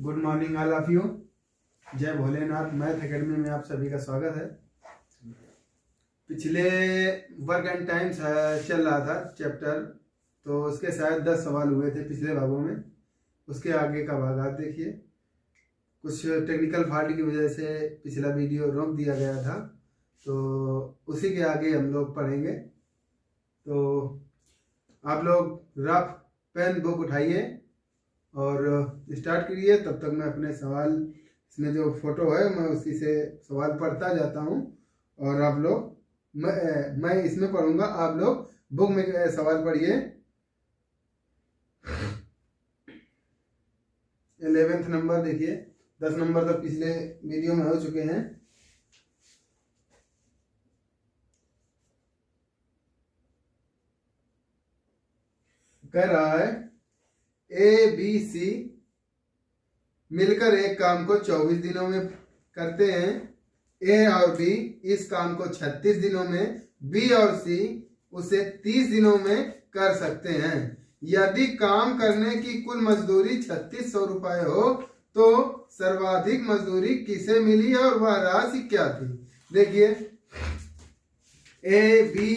Good morning all of you. जय Bholenath. Math academy में आप सभी का स्वागत है। पिछले वर्क एंड टाइम्स चल रहा था चैप्टर, तो उसके शायद 10 सवाल हुए थे पिछले भागों में। उसके आगे का भाग आप देखिए। कुछ टेक्निकल फॉल्ट की वजह से पिछला वीडियो रोक दिया गया था, तो उसी के आगे हम लोग पढ़ेंगे। तो आप लोग रफ पेन बुक उठाइए और स्टार्ट करिए। तब तक मैं अपने सवाल, इसमें जो फोटो है मैं उसी से सवाल पढ़ता जाता हूँ और आप लोग मैं इसमें पढ़ूंगा, आप लोग बुक में सवाल पढ़िए। 11th नंबर देखिए। 10 नंबर तो पिछले वीडियो में हो चुके हैं। कह रहा है ए बी सी मिलकर एक काम को 24 दिनों में करते हैं। ए और बी इस काम को 36 दिनों में, बी और सी उसे 30 दिनों में कर सकते हैं। यदि काम करने की कुल मजदूरी 3600 रुपए हो तो सर्वाधिक मजदूरी किसे मिली और वह राशि क्या थी। देखिए, ए बी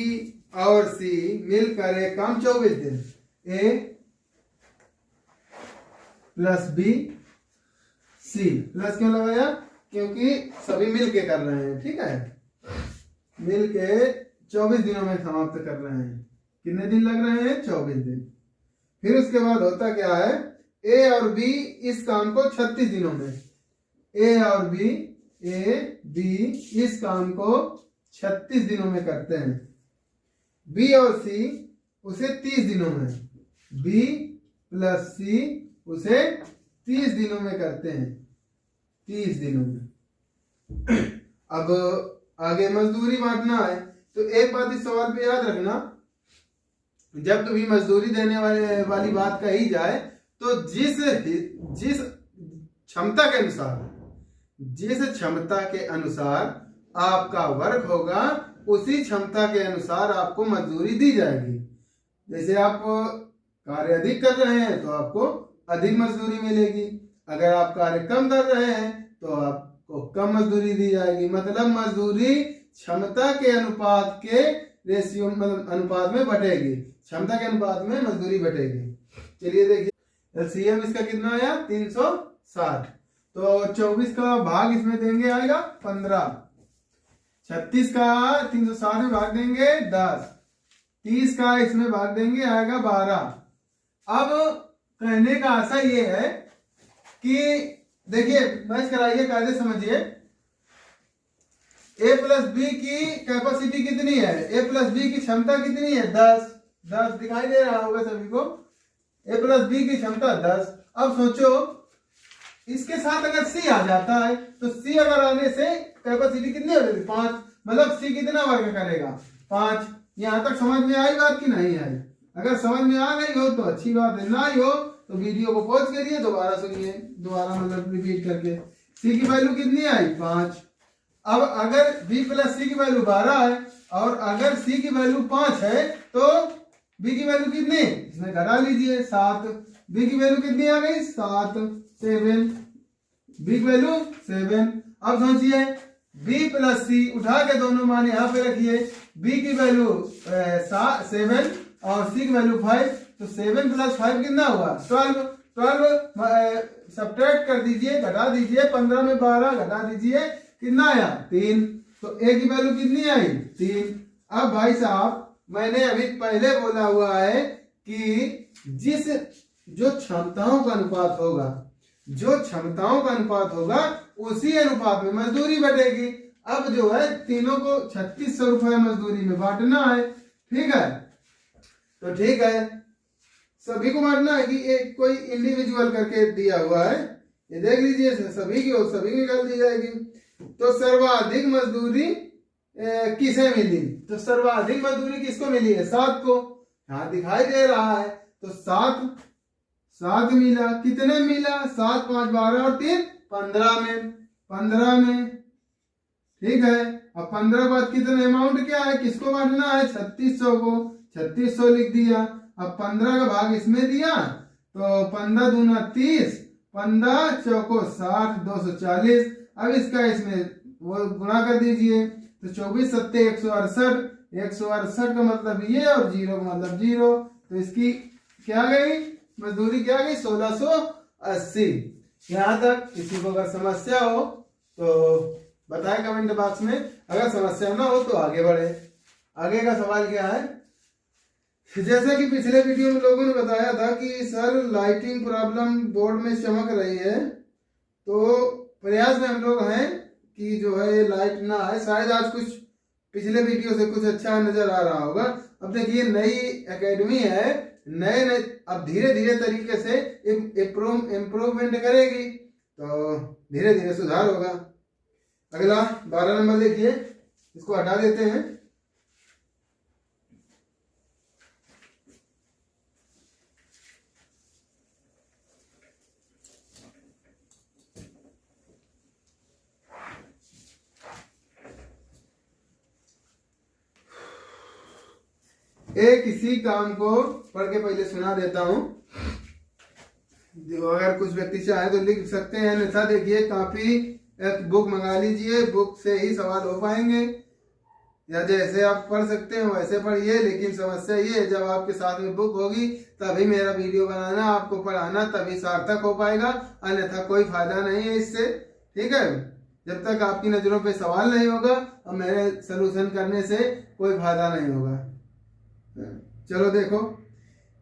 और सी मिलकर एक काम 24 दिन, ए प्लस बी सी। प्लस क्यों लगाया? क्योंकि सभी मिलके कर रहे हैं, ठीक है। मिलके 24 दिनों में समाप्त कर रहे हैं। कितने दिन लग रहे हैं? 24 दिन। फिर उसके बाद होता क्या है, ए और बी इस काम को 36 दिनों में, ए और बी, ए बी इस काम को 36 दिनों में करते हैं। बी और सी उसे 30 दिनों में, बी प्लस सी उसे 30 दिनों में करते हैं। 30 दिनों में। अब आगे मजदूरी बांटना है, तो एक बात इस सवाल पे याद रखना, जब कभी मजदूरी देने वाली बात कही जाए तो जिस क्षमता के अनुसार, जिस क्षमता के अनुसार आपका वर्क होगा उसी क्षमता के अनुसार आपको मजदूरी दी जाएगी। जैसे आप कार्य अधिक कर रहे हैं तो आपको अधिक मजदूरी मिलेगी, अगर आप कार्य कम कर रहे हैं तो आपको कम मजदूरी दी जाएगी। मतलब मजदूरी क्षमता के अनुपात के रेशियो, मतलब अनुपात में बटेगी। क्षमता के अनुपात में मजदूरी बटेगी। चलिए देखिए, एलसीएम इसका कितना आया? 360। तो 24 का भाग इसमें देंगे आएगा 15। 36 का 360 में भाग देंगे 10। 30 का इसमें भाग देंगे आएगा 12। अब कहने का आशा ये है कि देखिए, मैच कराइए, कायदे समझिए। ए प्लस बी की कैपेसिटी कितनी है? ए प्लस बी की क्षमता कितनी है? 10 दिखाई दे रहा होगा सभी को। ए प्लस बी की क्षमता 10। अब सोचो, इसके साथ अगर सी आ जाता है तो सी अगर आने से कैपेसिटी कितनी हो जाती? 5। मतलब सी कितना वर्क करेगा? 5। यहां तक समझ में आई बात कि नहीं आई? अगर समझ में आ गई हो तो अच्छी बात है, ना आई हो तो वीडियो को पॉज करिए, दोबारा सुनिए, दोबारा मतलब रिपीट करके। सी की वैल्यू कितनी आई? 5। अब अगर b प्लस सी की वैल्यू 12 है और अगर c की वैल्यू 5 है तो b की वैल्यू कितनी? इसमें घटा लीजिए, 7। b की वैल्यू कितनी आ गई? 7, 7। b की वैल्यू 7। अब सोचिए, b प्लस सी उठा के दोनों मान यहाँ पे रखिए। b की वैल्यू 7 और c की वैल्यू 5, तो 7 प्लस 5 कितना हुआ? 12। 12 सब्ट्रैक्ट कर दीजिए, घटा दीजिए। 15 में 12 घटा दीजिए, कितना आया? 3। तो a की वैल्यू कितनी आई? 3। अब भाई साहब, मैंने अभी पहले बोला हुआ है कि जो क्षमताओं का अनुपात होगा, जो क्षमताओं का अनुपात होगा उसी अनुपात में मजदूरी बटेगी। अब जो है तीनों को 3600 रुपए मजदूरी में बांटना है, ठीक है। तो ठीक है, सभी को बांटना है कि एक कोई इंडिविजुअल करके दिया हुआ है, ये देख लीजिए, सभी की सभी निकाल दी जाएगी। तो सर्वाधिक मजदूरी किसे मिली? तो सर्वाधिक मजदूरी किसको मिली है? 7 को। यहां दिखाई दे रहा है, तो 7 मिला। कितने मिला? 7, 5, 12 और 3 15 में। 15 में, ठीक है। अब 15 बाद कितने अमाउंट क्या है? किसको बांटना है? 3600 को। 3600 लिख दिया। अब 15 का भाग इसमें दिया तो 15 दूना 30 15 चौको 60, 240। अब इसका इसमें वो गुणा कर दीजिए, तो 24 सत्ते 168, 168 का मतलब ये और 0 का मतलब 0, तो इसकी क्या गई मजदूरी, क्या गई 1680। यहाँ तक किसी को अगर समस्या हो तो बताएं कमेंट बॉक्स में, अगर समस्या ना हो तो आगे बढ़े। आगे का सवाल क्या है, जैसा कि पिछले वीडियो में लोगों ने बताया था कि सर लाइटिंग प्रॉब्लम बोर्ड में चमक रही है, तो प्रयास में हम लोग हैं कि जो है लाइट ना आए। शायद आज कुछ पिछले वीडियो से कुछ अच्छा नजर आ रहा होगा। अब देखिए नई एकेडमी है, नए नए अब धीरे धीरे तरीके से इम्प्रूवमेंट करेगी, तो धीरे धीरे सुधार होगा। अगला 12 नंबर देखिए, इसको हटा देते हैं। किसी काम को पढ़ के पहले सुना देता हूं, अगर कुछ व्यक्ति चाहे तो लिख सकते हैं, अन्यथा देखिए काफी एक बुक मंगा लीजिए, बुक से ही सवाल हो पाएंगे, या जैसे आप पढ़ सकते हैं वैसे पढ़िए। लेकिन समस्या ये है, जब आपके साथ में बुक होगी तभी मेरा वीडियो बनाना, आपको पढ़ाना तभी सार्थक हो पाएगा, अन्यथा कोई फायदा नहीं है इससे। ठीक है, जब तक आपकी नजरों पे सवाल नहीं होगा और मेरे सलूशन करने से कोई फायदा नहीं होगा। चलो देखो,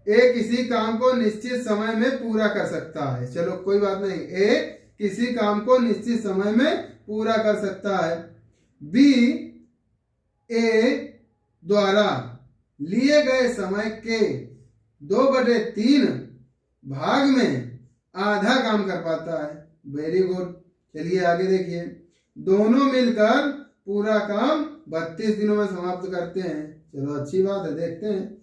ए किसी काम को निश्चित समय में पूरा कर सकता है। चलो कोई बात नहीं, ए किसी काम को निश्चित समय में पूरा कर सकता है। बी ए द्वारा लिए गए समय के 2/3 भाग में आधा काम कर पाता है। Very good. चलिए आगे देखिए, दोनों मिलकर पूरा काम 32 दिनों में समाप्त करते हैं। चलो अच्छी बात है, देखते हैं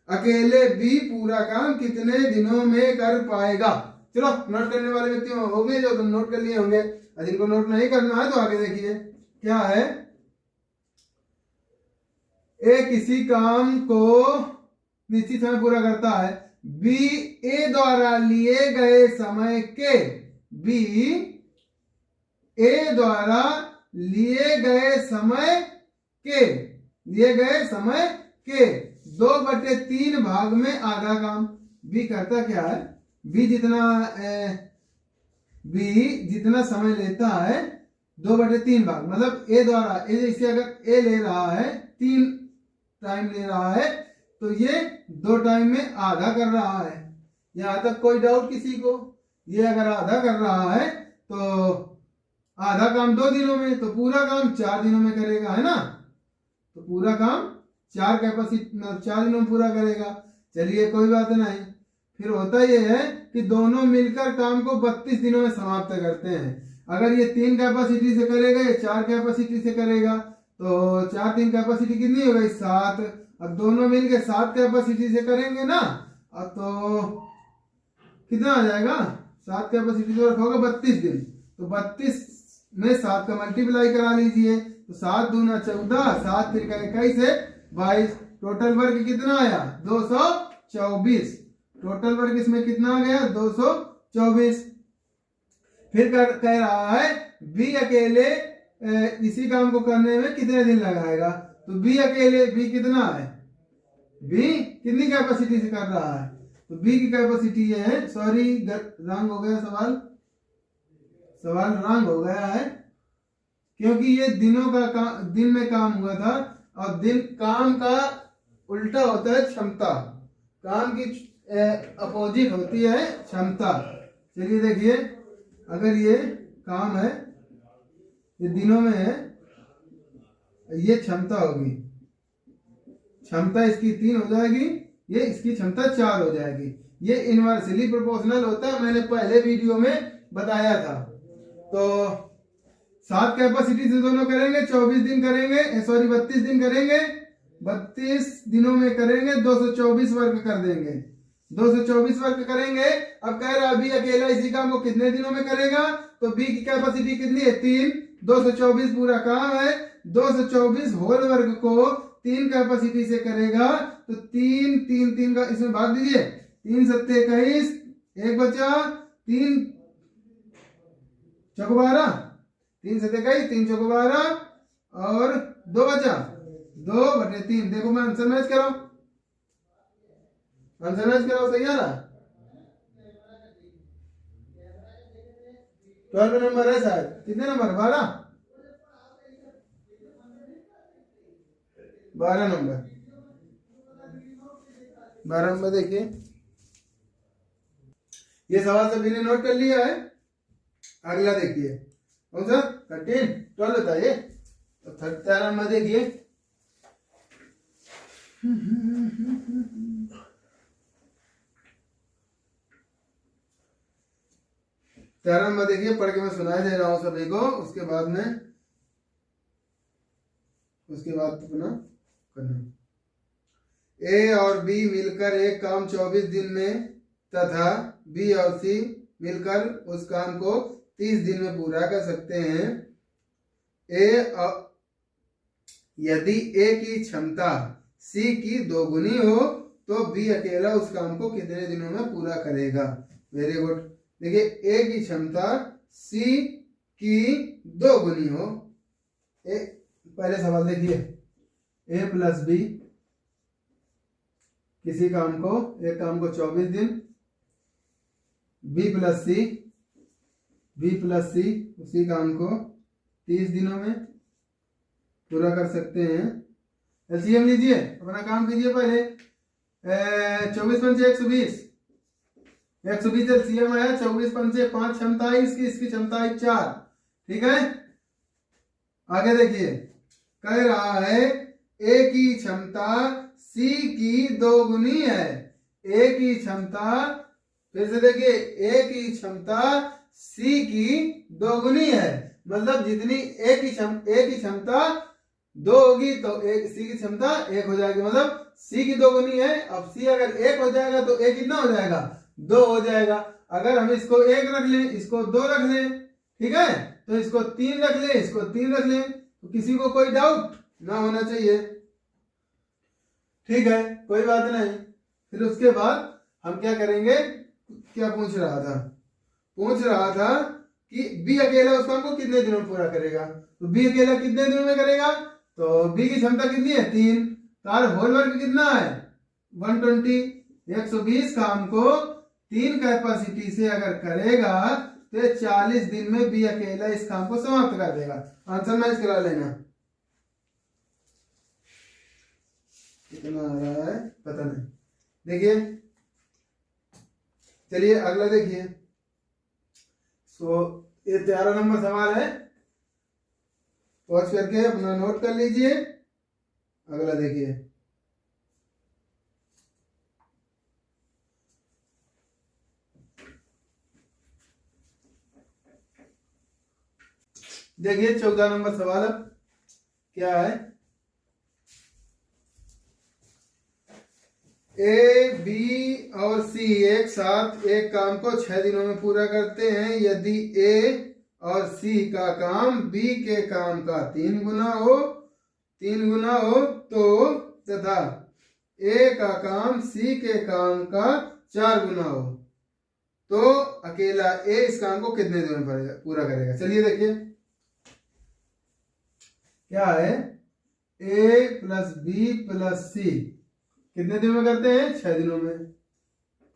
अकेले बी पूरा काम कितने दिनों में कर पाएगा। चलो नोट करने वाले व्यक्ति होंगे जो नोट कर लिए होंगे, जिनको नोट नहीं करना है तो आगे देखिए क्या है। ए किसी काम को निश्चित समय पूरा करता है। बी ए द्वारा लिए गए समय के, बी ए द्वारा लिए गए समय के 2/3 भाग में आधा काम। बी करता क्या है, बी जितना समय लेता है 2/3 भाग, मतलब ए द्वारा, इसे अगर ए ले रहा है 3 टाइम ले रहा है तो ये 2 टाइम में आधा कर रहा है। यहाँ तक कोई डाउट किसी को? ये अगर आधा कर रहा है तो आधा काम 2 दिनों में, तो पूरा काम 4 दिनों में करेगा, है ना। तो पूरा काम 4 दिनों में पूरा करेगा। चलिए कोई बात नहीं। फिर होता यह है कि दोनों मिलकर काम को 32 दिनों में समाप्त करते हैं। अगर ये 3 कैपेसिटी से करेगा, ये 4 कैपेसिटी से करेगा, तो 4 3 कैपेसिटी कितनी हो गई 7। अब दोनों मिलकर 7 कैपेसिटी से करेंगे ना, तो कितना आ जाएगा, 7 कैपेसिटी से रखोगे 32 दिन, तो 32 में 7 का मल्टीप्लाई करा लीजिए, तो 7 दूना 14, 7 3 21 है 22। टोटल वर्क कितना आया 224। टोटल वर्क इसमें कितना आ गया 224। फिर कह रहा है बी अकेले इसी काम को करने में कितने दिन लगाएगा। तो बी अकेले, बी कितना है, बी कितनी कैपेसिटी से कर रहा है, तो बी की कैपेसिटी ये है, सॉरी रंग हो गया सवाल रंग हो गया है, क्योंकि ये दिन में काम हुआ था, और काम का उल्टा होता है क्षमता, काम की अपोजिट होती है क्षमता। चलिए देखिए, अगर ये काम है, ये दिनों में है, ये क्षमता होगी, क्षमता इसकी 3 हो जाएगी, ये इसकी क्षमता 4 हो जाएगी। ये इनवर्सली प्रोपोर्शनल होता है, मैंने पहले वीडियो में बताया था। तो 7 कैपेसिटी से दोनों करेंगे, 24 दिन करेंगे, 32 दिन करेंगे, 32 दिनों में करेंगे, 224 वर्क कर देंगे, 224 वर्क करेंगे। अब कह रहा अभी अकेला इसी काम को कितने दिनों में करेगा, तो बी की कैपेसिटी कितनी है 3, 224 पूरा काम है, 224 होल वर्क को 3 कैपेसिटी से करेगा, तो 3 का इसमें भाग दीजिए, 3 7 21, 1 बचा, 3 चौको 12, 3 से 23, 3 चौको 12 और 2 बचा, 2/3। देखो मैं आंसर मैच कराओ, आंसर मैच कराओ, सही आ रहा। 12 नंबर है शायद, कितने नंबर, 12, 12 नंबर, 12 नंबर। देखिए ये सवाल सभी ने नोट कर लिया है। अगला देखिए कौन सा, 13, 12 होता है ये। तो 13 नंबर देखिए, तेरह नंबर देखिए, पढ़ के मैं सुनाई दे रहा हूं सभी को, उसके बाद में अपना करना। ए और बी मिलकर एक काम 24 दिन में तथा बी और सी मिलकर उस काम को 30 दिन में पूरा कर सकते हैं। यदि ए की क्षमता सी की 2 गुनी हो तो बी अकेला उस काम को कितने दिनों में पूरा करेगा। Very good. देखिए ए की क्षमता सी की 2 गुनी हो। पहले सवाल देखिए, ए प्लस बी किसी काम को, एक काम को 24 दिन, बी प्लस सी उसी काम को 30 दिनों में पूरा कर सकते हैं। एलसीएम लीजिए, अपना काम कीजिए पहले। 24 पंचे 120, 120 एलसीएम आया। 24 पंचे 5 क्षमता है इसकी क्षमता है 4। ठीक है, आगे देखिए, कह रहा है ए की क्षमता सी की 2 गुनी है। ए की क्षमता, फिर से देखिए, ए की क्षमता सी की 2 गुनी है। मतलब जितनी ए की क्षमता 2 होगी तो सी की क्षमता 1 हो जाएगी। मतलब सी की 2 गुनी है। अब सी अगर 1 हो जाएगा तो ए कितना हो जाएगा, 2 हो जाएगा। अगर हम इसको 1 रख लें, इसको 2 रख लें, ठीक है, तो इसको 3 रख लें, इसको 3 रख लें, तो किसी को कोई डाउट ना होना चाहिए। ठीक है, कोई बात नहीं। फिर उसके बाद हम क्या करेंगे, क्या पूछ रहा था कि बी अकेला उस काम को कितने दिनों में पूरा करेगा। तो बी अकेला कितने दिनों में करेगा, तो बी की क्षमता कितनी है, 3। तार होल वर्क कितना है, 120। 120 काम को 3 कैपेसिटी से अगर करेगा तो 40 दिन में बी अकेला इस काम को समाप्त कर देगा। आंसर मैच करा लेना। कितना आ रहा है पता नहीं। देखिए, चलिए अगला देखिए। ये 13 नंबर सवाल है, पॉज करके अपना नोट कर लीजिए। अगला देखिए, देखिए 14 नंबर सवाल क्या है। ए, बी और सी एक साथ एक काम को 6 दिनों में पूरा करते हैं। यदि ए और सी का काम बी के काम का 3 गुना हो तो, तथा ए का काम सी के काम का 4 गुना हो तो अकेला ए इस काम को कितने दिनों में पूरा करेगा। चलिए देखिए क्या है, ए प्लस बी प्लस सी कितने दिनों में करते हैं, 6 दिनों में।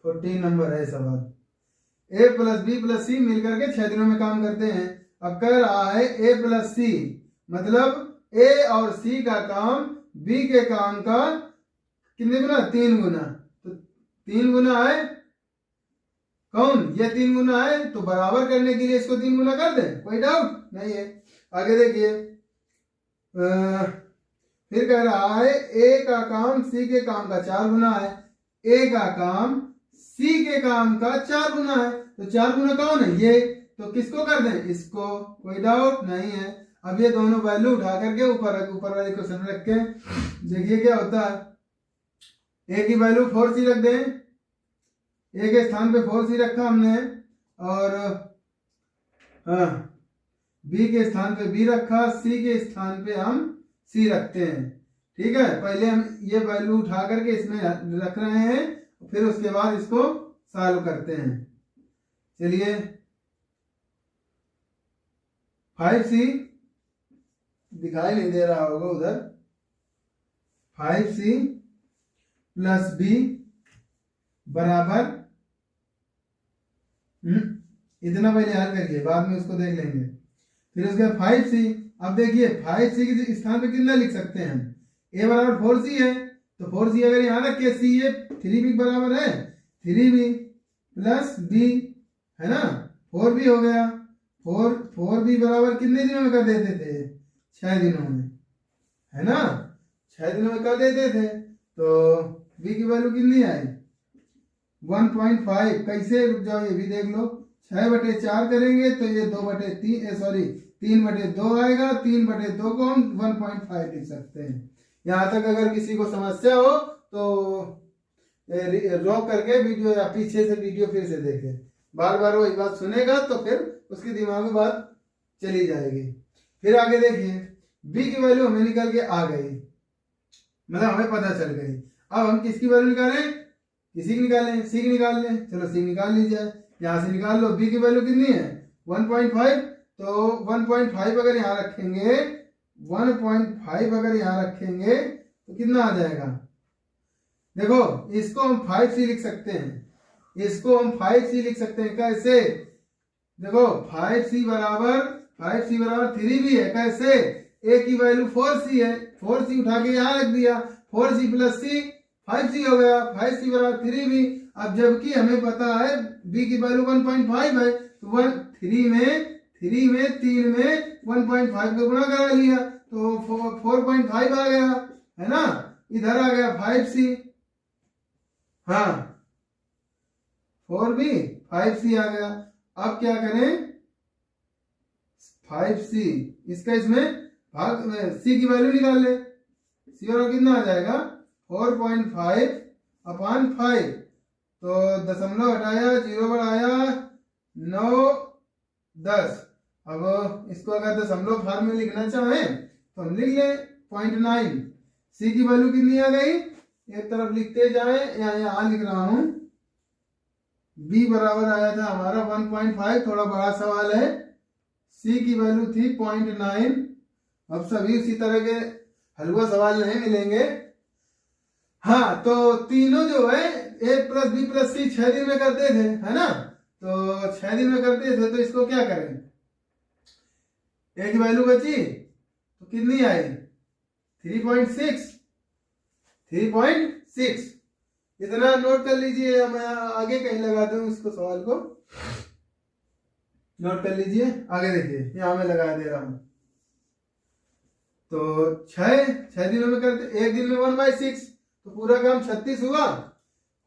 14 नंबर है सवाल। ए प्लस बी प्लस सी मिलकर के 6 दिनों में काम करते हैं। अब कह रहा है ए प्लस सी, मतलब ए और सी का काम बी के काम का कितने गुना, 3 गुना। तो 3 गुना है कौन, ये 3 गुना है, तो बराबर करने के लिए इसको 3 गुना कर दे, कोई डाउट नहीं है। आगे देखिए, फिर कह रहा है ए का काम सी के काम का 4 गुना है। ए का काम सी के काम का 4 गुना है, तो 4 गुना कौन है, ये, तो किसको कर दें, इसको, कोई डाउट नहीं है। अब ये दोनों वैल्यू उठा करके ऊपर वाले क्वेश्चन रख के देखिए क्या होता है। ए की वैल्यू 4c रख दें, ए के स्थान पे 4c रखा हमने, और हाँ बी के स्थान पे बी रखा, सी के स्थान पे हम सी रखते हैं। ठीक है, पहले हम ये वैल्यू उठा करके इसमें रख रहे हैं, फिर उसके बाद इसको सॉल्व करते हैं। चलिए 5c दिखाई नहीं दे रहा होगा उधर, 5c प्लस b बराबर इतना पहले हल करिए, बाद में उसको देख लेंगे। फिर उसके बाद 5c, अब देखिए 5c के स्थान पे कितना लिख सकते हैं, a बराबर 4c है, तो 4c अगर यहाँ रखे c ये 3b बराबर है 3b प्लस b, है ना, 4b हो गया। 4b बराबर कितने दिनों में कर देते थे, 6 दिनों में, है ना, 6 दिनों में कर देते थे। तो b की वैल्यू कितनी आई 1.5। कैसे, रुक जाओ ये भी देख लो, 6/4 करेंगे तो ये 3/2 आएगा, 3/2 को हम 1.5 लिख सकते हैं। यहाँ तक अगर किसी को समस्या हो तो रोक करके वीडियो या पीछे से वीडियो फिर से देखे, बार बार वही बात सुनेगा तो फिर उसके दिमाग में बात चली जाएगी। फिर आगे देखिए b की वैल्यू हमें निकल के आ गई, मतलब हमें पता चल गई। अब हम किसकी वैल्यू निकालें, किसी की निकालें, c की निकाल लें, चलो c निकाल लीजिए, यहाँ से निकाल लो। b की वैल्यू कितनी है 1.5, तो 1.5 अगर यहाँ रखेंगे, 1.5 अगर यहाँ रखेंगे तो कितना आ जाएगा, देखो इसको हम 5c लिख सकते हैं, इसको हम 5c लिख सकते हैं। कैसे, देखो 5c बराबर 3b है। कैसे, a की वैल्यू 4c है, 4c उठा के यहाँ रख दिया, 4c प्लस c 5c हो गया, 5c बराबर 3b। अब जबकि हमें पता है b की वैल्यू 1.5 है, तो 3 में 3 में 1.5 को गुणा करा लिया तो 4.5 आ गया, है ना, इधर आ गया 5c, हाँ 4b 5c आ गया। अब क्या करें, 5c इसका इसमें भाग, c की वैल्यू निकाल ले, c बराबर कितना आ जाएगा 4.5/5, तो दशमलव हटाया, 0 बढ़ाया, 9 10। अब इसको अगर दशमलव भाग में लिखना चाहें तो हम लिख लें 0.9। c की वैल्यू कितनी आ गई, एक तरफ लिखते जाए, यहाँ लिख रहा हूं, b बराबर आया था हमारा 1.5, थोड़ा बड़ा सवाल है, c की वैल्यू थी 0.9। अब सभी इसी तरह के हलवा सवाल नहीं मिलेंगे। हाँ, तो तीनों जो है a plus b plus c 6 दिन में करते थे, है ना, तो 6 दिन में करते थे, तो इसको क्या करें, a की वैल्यू बची तो कितनी आई 3.6। इतना नोट कर लीजिए, मैं आगे कहीं लगा दूं इसको, सवाल को नोट कर लीजिए। आगे देखिए, यहां मैं लगा दे रहा हूं, तो 6 दिनों में करते, एक दिन में 1/6, तो पूरा काम 36 हुआ,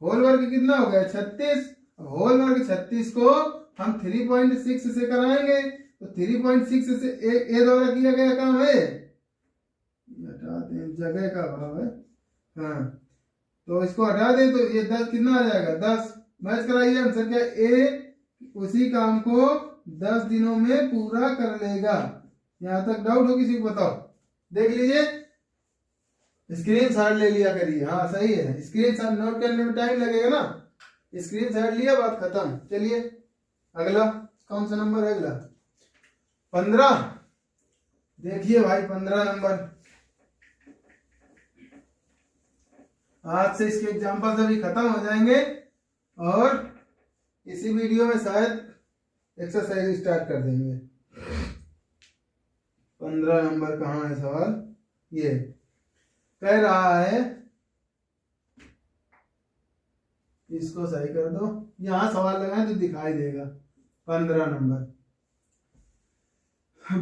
होल वर्ग कितना हो गया 36। होल वर्ग 36 को हम 3.6 से कराएंगे, तो 3.6 से ए द्वारा किया गया काम है, हटा दें, जगह का अभाव है, हाँ, तो इसको हटा दें तो ये 10 कितना आ जाएगा 10। मैच कराइए आंसर क्या, ए उसी काम को 10 दिनों में पूरा कर लेगा। यहां तक डाउट हो किसी को, बताओ, देख लीजिए, स्क्रीन शॉट ले लिया करिए, हाँ सही है, स्क्रीन शॉट नोट करने में टाइम लगेगा ना, स्क्रीन शॉट लिया, बात खत्म। चलिए अगला, कौन सा नंबर है अगला, 15। देखिए भाई 15 नंबर, आज से इसके एग्जाम्पल अभी खत्म हो जाएंगे और इसी वीडियो में शायद एक्सरसाइज स्टार्ट कर देंगे। 15 नंबर कहाँ है सवाल, ये कह रहा है, इसको सही कर दो, यहां सवाल लगाए तो दिखाई देगा। 15 नंबर,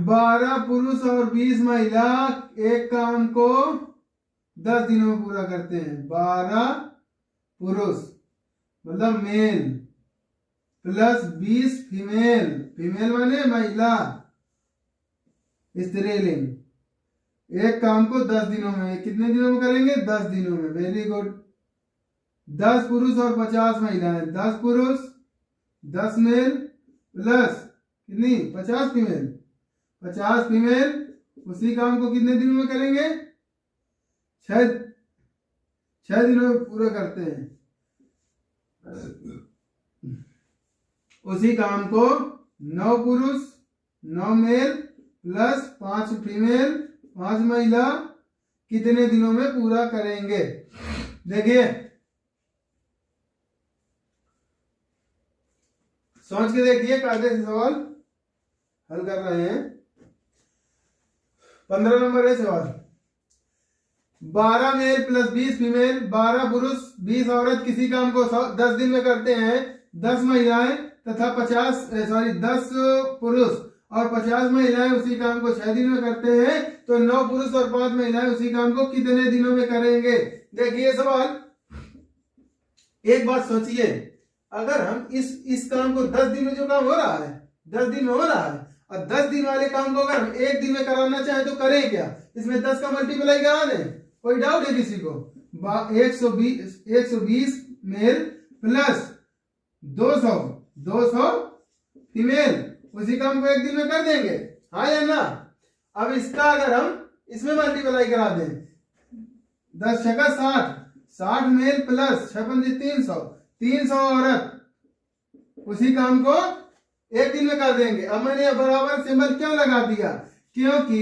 12 पुरुष और 20 महिला एक काम को 10 दिनों में पूरा करते हैं। 12 पुरुष मतलब मेल प्लस 20 फीमेल, फीमेल माने महिला, स्त्रीलिंग, एक काम को 10 दिनों में, कितने दिनों में करेंगे 10 दिनों में, वेरी गुड। 10 पुरुष और 50 महिलाएं, 10 पुरुष 10 मेल प्लस कितनी 50 फीमेल, 50 फीमेल, उसी काम को कितने दिनों में करेंगे 6 दिनों में पूरा करते हैं। उसी काम को 9 पुरुष 9 मेल प्लस 5 फीमेल 5 महिला कितने दिनों में पूरा करेंगे। देखिए सोच के देखिए, कायदे से सवाल हल कर रहे हैं। 15 नंबर है सवाल। 12 मेल प्लस 20 फीमेल, 12 पुरुष 20 औरत किसी काम को 10 दिन में करते हैं। 10 महिलाएं तथा 10 पुरुष और 50 महिलाएं उसी काम को 6 दिन में करते हैं, तो 9 पुरुष और 5 महिलाएं उसी काम को कितने दिनों में करेंगे। देखिए सवाल, एक बात सोचिए, अगर हम इस काम को 10 दिन में, जो काम हो रहा है 10 दिन में हो रहा है, और 10 दिन वाले काम को अगर हम 1 दिन में कराना चाहें तो करें क्या? इसमें 10 का मल्टीप्लाई करा दें। कोई डाउट है किसी को? 120 मेल प्लस 200 फीमेल उसी काम को 1 दिन में कर देंगे, हाँ या ना? अब इसका अगर हम इसमें मल्टीप्लाई करा दें, 10 छक्का 60 मेल प्लस 6 300 औरत उसी काम को 1 दिन में कर देंगे। अब मैंने बराबर सिंबल क्यों लगा दिया? क्योंकि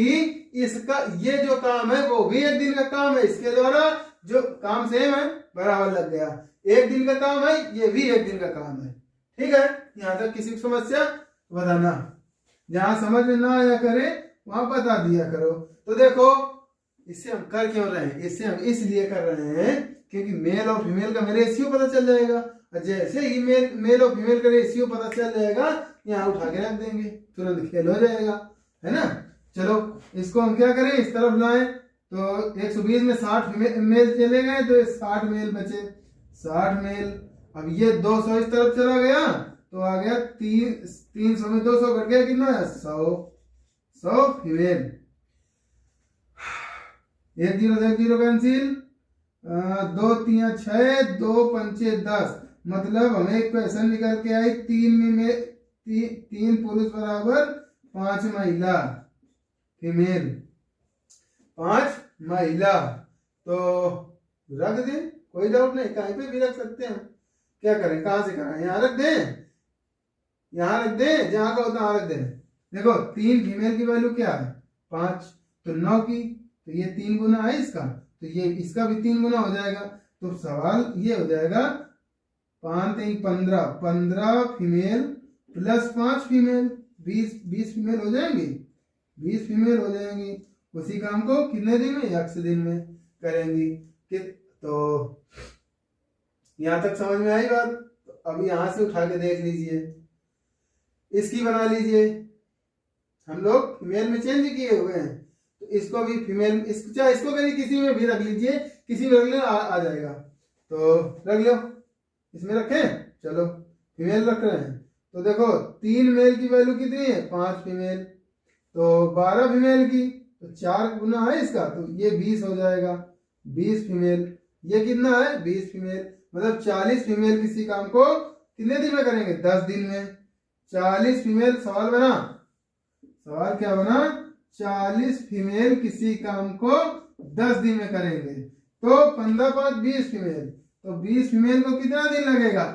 इसका ये जो काम है वो भी 1 दिन का काम है, इसके द्वारा जो काम सेम है बराबर लग गया। 1 दिन का काम है, ये भी 1 दिन का काम है। ठीक है, यहां तक किसी को समस्या बताना, जहां समझ में ना आया करे वहां बता दिया करो। तो देखो इससे हम कर क्यों रहे हैं? इससे हम इसलिए कर रहे हैं क्योंकि मेल और फीमेल का रेशियो पता चल जाएगा, और जैसे ही मेल और फीमेल का रेशियो पता चल जाएगा, यहाँ उठा के रख देंगे, तुरंत खेल हो जाएगा, है ना। चलो इसको हम क्या करें, इस तरफ लाएं, तो 120 में 60 मेल चले गए, तो 60 मेल बचे, 60 मेल। अब ये 200 इस तरफ चला गया, तो आ गया 300 में 200 घट गया, कितना है 100 फीमेल। 1 0 से 1 0 कैंसिल, 2 3 6 2 5 10, मतलब हमें एक क्वेश्चन निकल के आई 3 पुरुष बराबर 5 महिला फीमेल, 5 महिला। तो रख दें, कोई डाउट नहीं, कहीं पे भी रख सकते हैं। क्या करें, कहां से कराएं? यहाँ रख दें, यहाँ रख दें, जहां का होता है रख दें। देखो 3 फीमेल की वैल्यू क्या है 5, तो 9 की, तो ये 3 गुना है इसका, तो ये इसका भी 3 गुना हो जाएगा। तो सवाल ये हो जाएगा 5 3 15 फीमेल प्लस 5 फीमेल, 20 फीमेल हो जाएंगी, 20 फीमेल हो जाएंगी। उसी काम को कितने दिन में? 1 दिन में करेंगी। तो यहां तक समझ में आई बात? तो अब यहां से उठा के देख लीजिए, इसकी बना लीजिए। हम लोग फीमेल में चेंज किए हुए हैं, तो इसको भी फीमेल, चाहे इसको कहीं किसी में भी रख लीजिए, किसी में रख लेना आ जाएगा। तो रख लो, इसमें रखें, चलो फीमेल रख रहे हैं। तो देखो 3 मेल की वैल्यू कितनी है 5 फीमेल, तो 12 फीमेल की, तो 4 गुना है इसका, तो ये 20 हो जाएगा, 20 फीमेल। ये कितना है 20 फीमेल, मतलब 40 फीमेल किसी काम को कितने दिन में करेंगे? 10 दिन में। 40 फीमेल, सवाल बना, सवाल क्या बना? 40 फीमेल किसी काम को 10 दिन में करेंगे, तो 15 5 20 फीमेल, तो 20 फीमेल को कितना दिन लगेगा?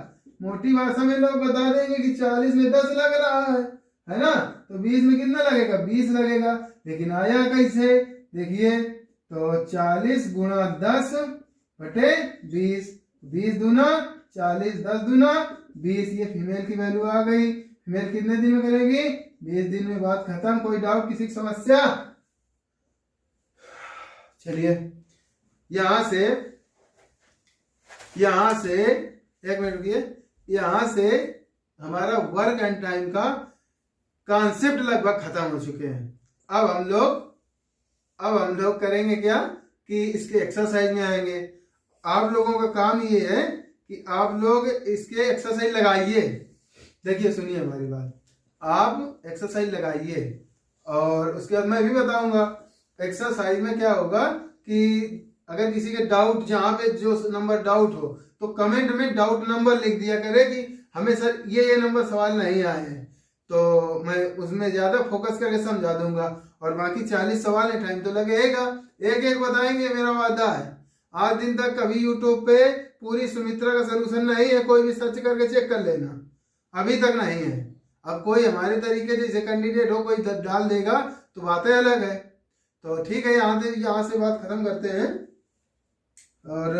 मोटी भाषा में लोग बता देंगे कि 40 में 10 लग रहा है ना, तो 20 में कितना लगेगा? 20 लगेगा। लेकिन आया कैसे? देखिए, तो 40 गुणा 10 बटे 20, 20 दूना 40, 10 दूना 20, ये फीमेल की वैल्यू आ गई। फीमेल कितने दिन में करेगी? 20 दिन में। बात खत्म। कोई डाउट, किसी की समस्या? चलिए यहां से 1 मिनट रुकिए, यहां से हमारा वर्क एंड टाइम का कॉन्सेप्ट लगभग खत्म हो चुके हैं। अब हम लोग करेंगे क्या कि इसके एक्सरसाइज में आएंगे। आप लोगों का काम ये है कि आप लोग इसके एक्सरसाइज लगाइए। देखिए सुनिए हमारी बात, आप एक्सरसाइज लगाइए और उसके बाद मैं भी बताऊंगा। एक्सरसाइज में क्या होगा कि अगर किसी के डाउट, जहां पे जो नंबर डाउट हो, तो कमेंट में डाउट नंबर लिख दिया करे कि हमें सर ये नंबर सवाल नहीं आए हैं, तो मैं उसमें ज्यादा फोकस करके समझा दूंगा। और बाकी 40 सवाल है, टाइम तो लगेगा, एक एक बताएंगे, मेरा वादा है। आज दिन तक कभी यूट्यूब पे पूरी सुमित्रा का सोल्यूशन नहीं है, कोई भी सर्च करके चेक कर लेना, अभी तक नहीं है। अब कोई हमारे तरीके जैसे कैंडिडेट हो, कोई डाल देगा तो बातें अलग है। तो ठीक है, यहाँ से बात खत्म करते हैं। और